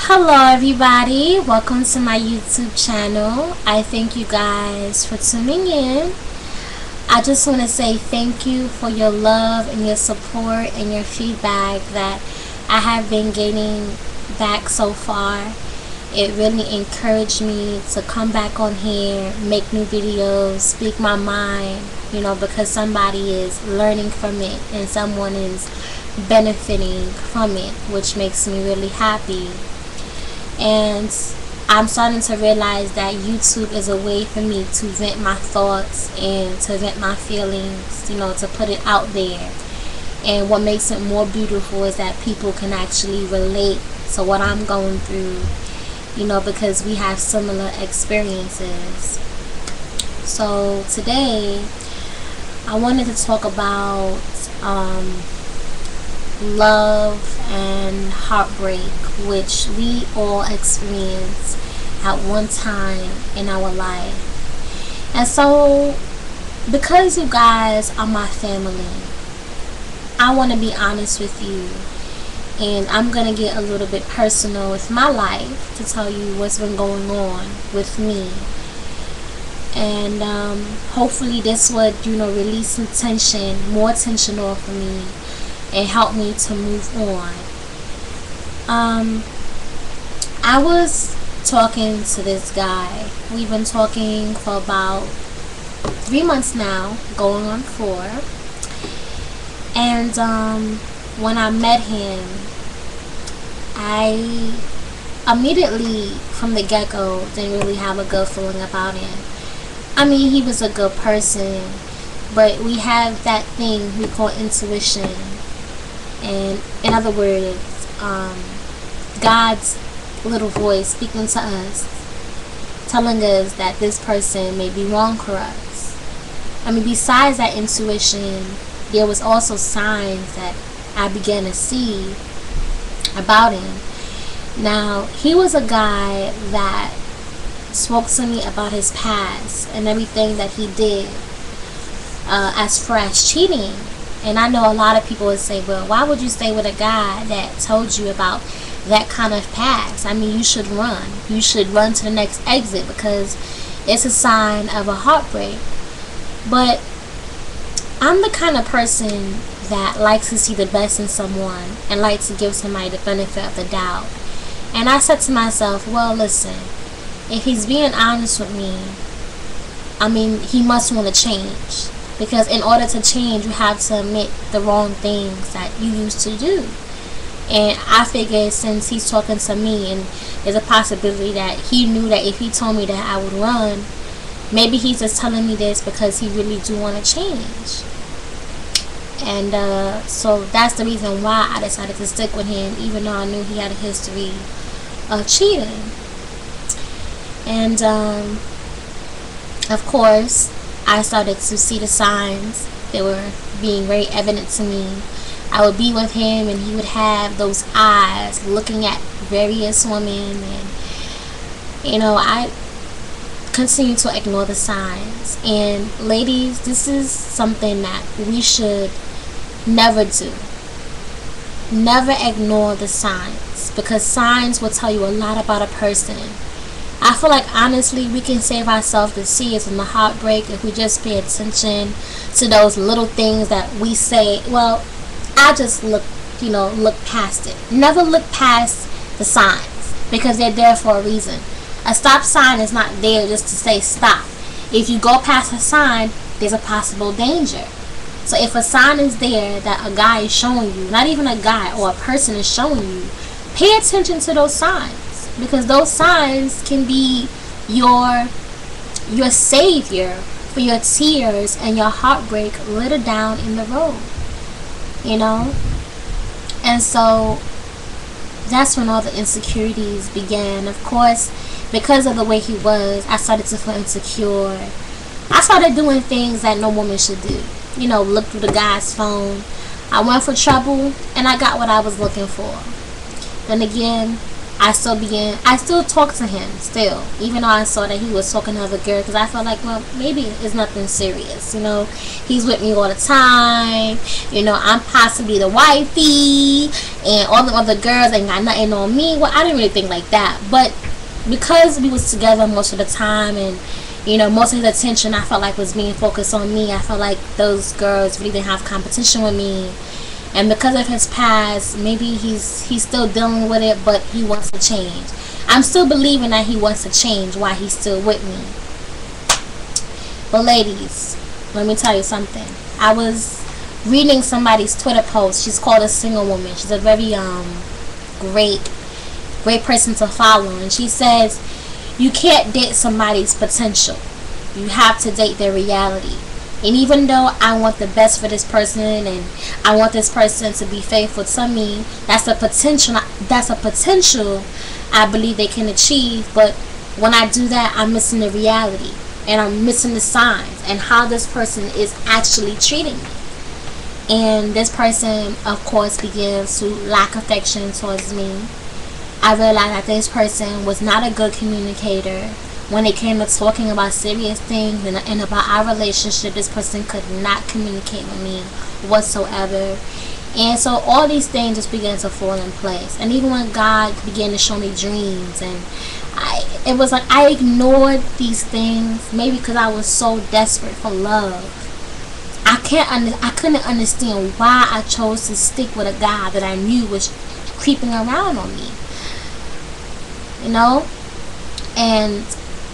Hello everybody, welcome to my YouTube channel. I thank you guys for tuning in. I just want to say thank you for your love and your support and your feedback that I have been getting back so far. It really encouraged me to come back on here, make new videos, speak my mind, because somebody is learning from it and someone is benefiting from it, which makes me really happy. And I'm starting to realize that YouTube is a way for me to vent my thoughts and to vent my feelings, to put it out there. And what makes it more beautiful is that people can actually relate to what I'm going through, because we have similar experiences. So today I wanted to talk about love and heartbreak, which we all experience at one time in our life. And so, because you guys are my family, I want to be honest with you, and I'm going to get a little bit personal with my life to tell you what's been going on with me. And hopefully this would, release some tension, more tension off of me, and help me to move on. I was talking to this guy. We've been talking for about 3 months now, going on 4. And when I met him, I immediately from the get-go didn't really have a good feeling about him. I mean, he was a good person, but we have that thing we call intuition. And in other words, God's little voice speaking to us, telling us that this person may be wrong for us. I mean, besides that intuition, there was also signs that I began to see about him. Now, he was a guy that spoke to me about his past and everything that he did as far as cheating. And I know a lot of people would say, well, why would you stay with a guy that told you about that kind of past? I mean, you should run. You should run to the next exit because it's a sign of a heartbreak. But I'm the kind of person that likes to see the best in someone and likes to give somebody the benefit of the doubt. And I said to myself, well, listen, if he's being honest with me, I mean, he must want to change. Because in order to change, you have to admit the wrong things that you used to do. And I figured since he's talking to me and there's a possibility that he knew that if he told me that I would run, maybe he's just telling me this because he really do want to change. And so that's the reason why I decided to stick with him, even though I knew he had a history of cheating. And of course, I started to see the signs. They were being very evident to me. I would be with him and he would have those eyes looking at various women, and I continue to ignore the signs. And ladies, this is something that we should never do. Never ignore the signs, because signs will tell you a lot about a person. I feel like honestly we can save ourselves the tears and the heartbreak if we just pay attention to those little things that we say. Well, I just look past it. Never look past the signs, because they're there for a reason. A stop sign is not there just to say stop. If you go past a sign, there's a possible danger. So if a sign is there that a guy is showing you, not even a guy or a person is showing you, pay attention to those signs. Because those signs can be your savior for your tears and your heartbreak later down in the road. And so that's when all the insecurities began. Of course, because of the way he was, I started to feel insecure. I started doing things that no woman should do. Look through the guy's phone. I went for trouble and I got what I was looking for. Then again, I still talk to him still, even though I saw that he was talking to other girls, because I felt like, well, maybe it's nothing serious, you know. He's with me all the time, you know. I'm possibly the wifey, and all the other girls ain't got nothing on me. Well, I didn't really think like that, but because we was together most of the time, and you know, most of his attention I felt like was being focused on me, I felt like those girls really didn't have competition with me. And because of his past, maybe he's still dealing with it, but he wants to change. I'm still believing that he wants to change while he's still with me. But ladies, let me tell you something. I was reading somebody's Twitter post. She's called a single woman. She's a very great person to follow. And she says, you can't date somebody's potential. You have to date their reality. And even though I want the best for this person, and I want this person to be faithful to me, that's a potential I believe they can achieve. But when I do that, I'm missing the reality, and I'm missing the signs and how this person is actually treating me. And this person, of course, begins to lack affection towards me. I realized that this person was not a good communicator. When it came to talking about serious things and about our relationship, this person could not communicate with me whatsoever. And so all these things just began to fall in place. And even when God began to show me dreams, and it was like I ignored these things, maybe because I was so desperate for love. I couldn't understand why I chose to stick with a guy that I knew was creeping around on me, you know. And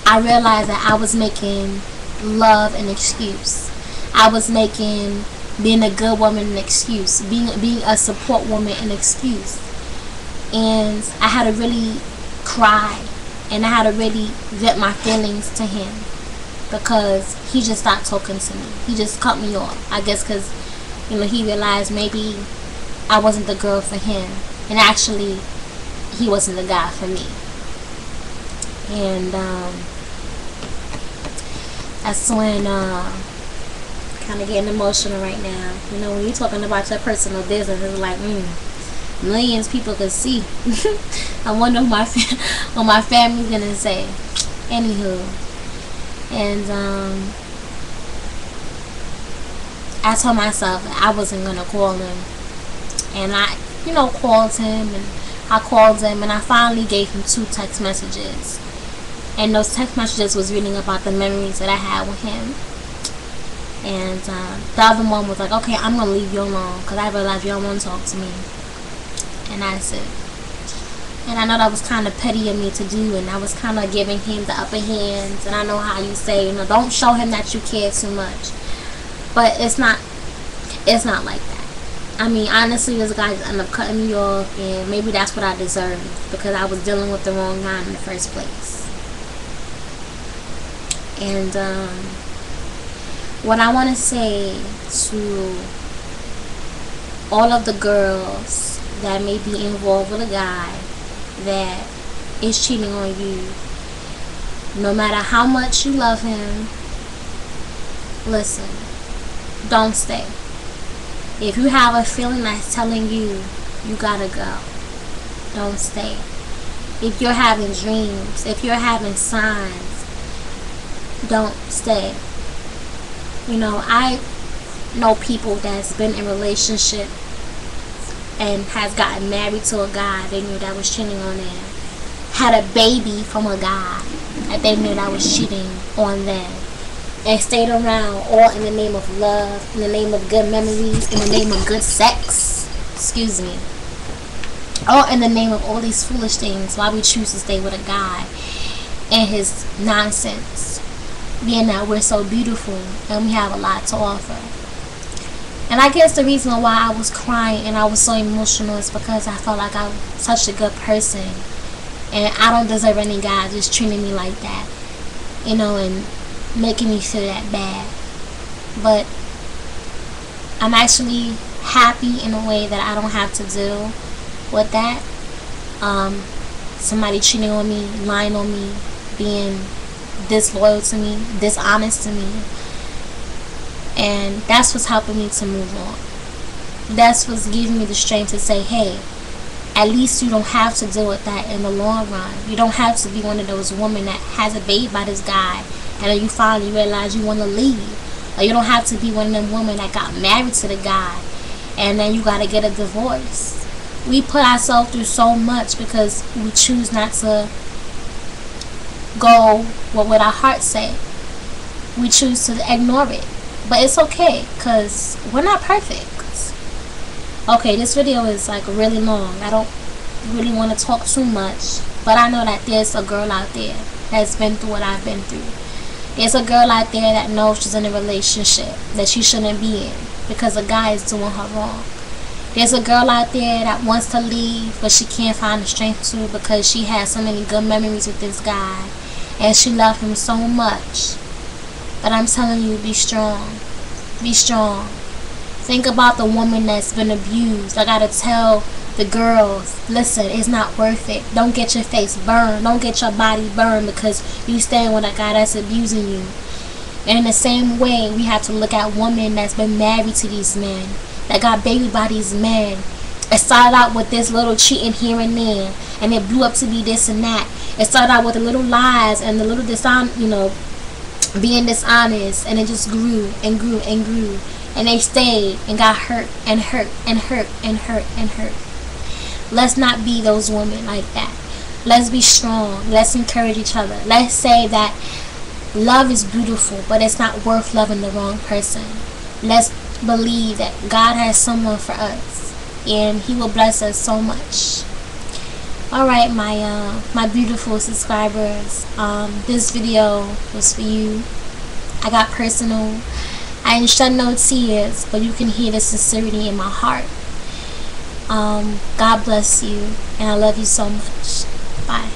I realized that I was making love an excuse. I was making being a good woman an excuse. Being a support woman an excuse. And I had to really cry, and I had to really vent my feelings to him, because he just stopped talking to me. He just cut me off. I guess because, you know, he realized maybe I wasn't the girl for him, and actually he wasn't the guy for me. And that's when kind of getting emotional right now. You know, when you're talking about your personal business, it's like millions of people could see. I wonder what my family's gonna say. Anywho, and I told myself that I wasn't gonna call him, and I, you know, called him, and I called him, and I finally gave him 2 text messages. And those text messages was reading about the memories that I had with him. And the other one was like, okay, I'm going to leave you alone, because I realized you don't want to talk to me. And that's it. And I know that was kind of petty of me to do, and I was kind of giving him the upper hand. And I know how you say, you know, don't show him that you care too much. But it's not like that. I mean, honestly, this guy just ended up cutting me off, and maybe that's what I deserved, because I was dealing with the wrong guy in the first place. And what I want to say to all of the girls that may be involved with a guy that is cheating on you, no matter how much you love him, listen, don't stay. If you have a feeling that's telling you you gotta go, don't stay. If you're having dreams, if you're having signs, don't stay. You know, I know people that's been in a relationship and has gotten married to a guy they knew that was cheating on them, had a baby from a guy that they knew that was cheating on them, and stayed around, all in the name of love, in the name of good memories, in the name of good sex, excuse me, all in the name of all these foolish things. Why we choose to stay with a guy and his nonsense, being that we're so beautiful and we have a lot to offer. And I guess the reason why I was crying and I was so emotional is because I felt like I was such a good person, and I don't deserve any guy just treating me like that, you know, and making me feel that bad. But I'm actually happy in a way that I don't have to deal with that. Somebody cheating on me, lying on me, being disloyal to me, dishonest to me. And that's what's helping me to move on. That's what's giving me the strength to say, hey, at least you don't have to deal with that in the long run. You don't have to be one of those women that has a baby by this guy and then you finally realize you want to leave. Or you don't have to be one of them women that got married to the guy and then you got to get a divorce. We put ourselves through so much because we choose not to go what our heart say. We choose to ignore it. But it's okay, because we're not perfect. Okay, this video is like really long. I don't really want to talk too much, but I know that there's a girl out there that's been through what I've been through. There's a girl out there that knows she's in a relationship that she shouldn't be in because a guy is doing her wrong. There's a girl out there that wants to leave, but she can't find the strength to because she has so many good memories with this guy and she loved him so much. But I'm telling you, be strong. Be strong. Think about the woman that's been abused. I gotta tell the girls, listen, it's not worth it. Don't get your face burned. Don't get your body burned because you stand with a guy that's abusing you. And in the same way, we have to look at women that's been married to these men, that got baby by these men. It started out with this little cheating here and there, and it blew up to be this and that. It started out with the little lies and the little being dishonest, and it just grew and grew and grew, and they stayed and got hurt and hurt and hurt and hurt and hurt. Let's not be those women like that. Let's be strong. Let's encourage each other. Let's say that love is beautiful, but it's not worth loving the wrong person. Let's believe that God has someone for us and he will bless us so much. Alright, my beautiful subscribers, this video was for you. I got personal. I didn't shed no tears, but you can hear the sincerity in my heart. God bless you, and I love you so much. Bye.